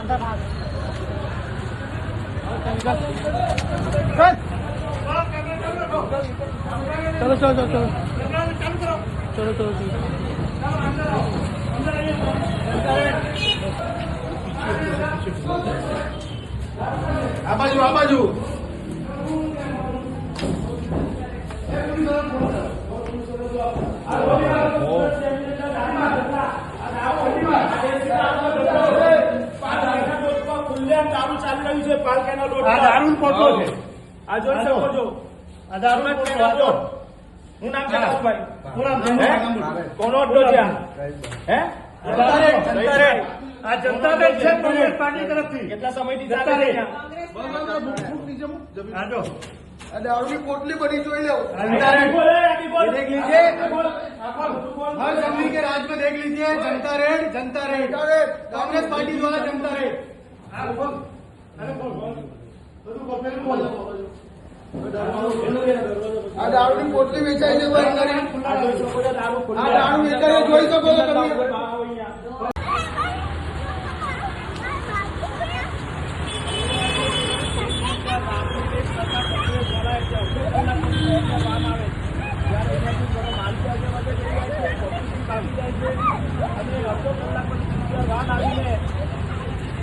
चलो चलो चलो चलो चलो चलो आ बाजू દારૂ ચાલી રહ્યું છે પાલકાના રોડ આ દારૂ પોટલો છે આ જોઈ શકો છો આ દારૂ પોટલો હું નામ છે ભાઈ હું નામ કોનો અડ્ડો છે હે આ જનતા દળ છે કોંગ્રેસ પાર્ટી તરફથી કેટલા સમયથી ચાલે છે આ જો દારૂની પોટલી બની જોઈ लो देख लीजिए हर जंगली के राज में देख लीजिए जनता रेड कांग्रेस पार्टी द्वारा जनता रेड આ દારૂની પોટલી વેચાઈ છે ભાઈ આ દારૂ વેચાઈ જોઈ શકો છો તમે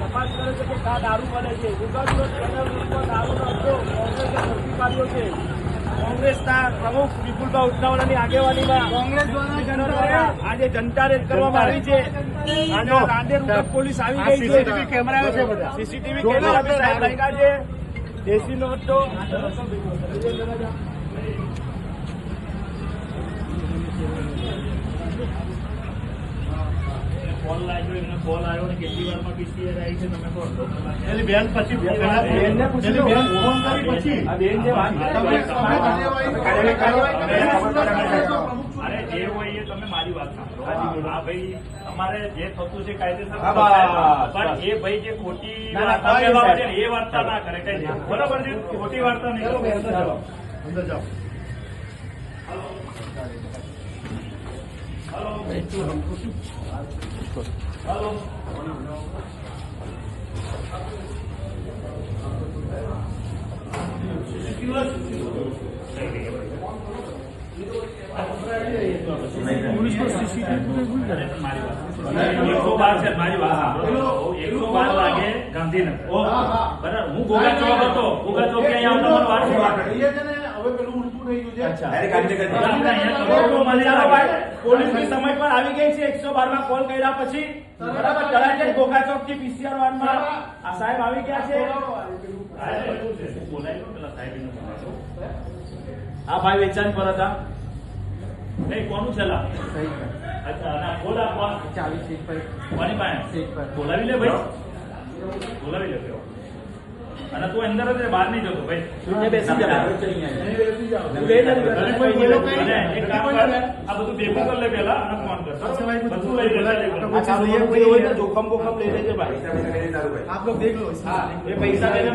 તપાસ કરે છે કે આ દારૂ મળે છે કોંગ્રેસના પ્રમુખ વિપુલભાઈ ઉટનાવાલાની આગેવાનીમાં कांग्रेस द्वारा આજે જનતા રેડ કરવામાં આવી છે અને રાંદેર ઉત્તર પોલીસ આવી ગઈ છે સીસીટીવી કેમેરા છે બધા સીસીટીવી કેમેરા બી સાહેબ લાગ્યા છે દેશી નોટો કોલ લાગ્યો એમને કોલ આવ્યો ને કેટલી વારમાં પીસીઆર આવી છે તમે કહો એની બેન પછી બેન ફોન કરી પછી આ બેન જે વાત અરે જે હોય એ તમે મારી વાત સાંભળો આ ભાઈ અમારે જે થતું છે કાયદેસર પણ એ ભાઈ જે ખોટી વાર્તા ફેલાવે છે એ વાર્તા ના કરે કઈ બરાબર છે ખોટી વાર્તા નહીં અંદર જાઓ હેલો पुलिस को सीसीटीवी भूल गए મારી વાત છે મારી વાત સાંભળો 112 વાગે ગાંધીનગર બરાબર હું ગોગા ચોક હતો ગોગા ચોક કે અહીંયા આવતો વાત છે હવે પેલું ઉલટું થઈ ગયું છે પોલીસની સમજ પર આવી ગઈ છે 112 માં કોલ કર્યા પછી બરાબર તળાજે ગોગા ચોક થી પીસીઆર વાનમાં આ સાહેબ આવી ગયા છે આ ભાઈ વેચાણ પર હતા નહીં કોનું છે લા અચ્છા ના બોલા કોણ 40 सीट पर કોની પાસે બોલાવી લે ભાઈ બોલાવી લે અને તું અંદર જ બહાર નહીં જતો ભાઈ શૂન્ય બેસી જા એક કામ કર આ બધું ભેગું કરી લે પેલા અને ફોન કર બધું લઈ લે जोखम ले लेंगे भाई आप लोग देख लो એ પૈસા લઈને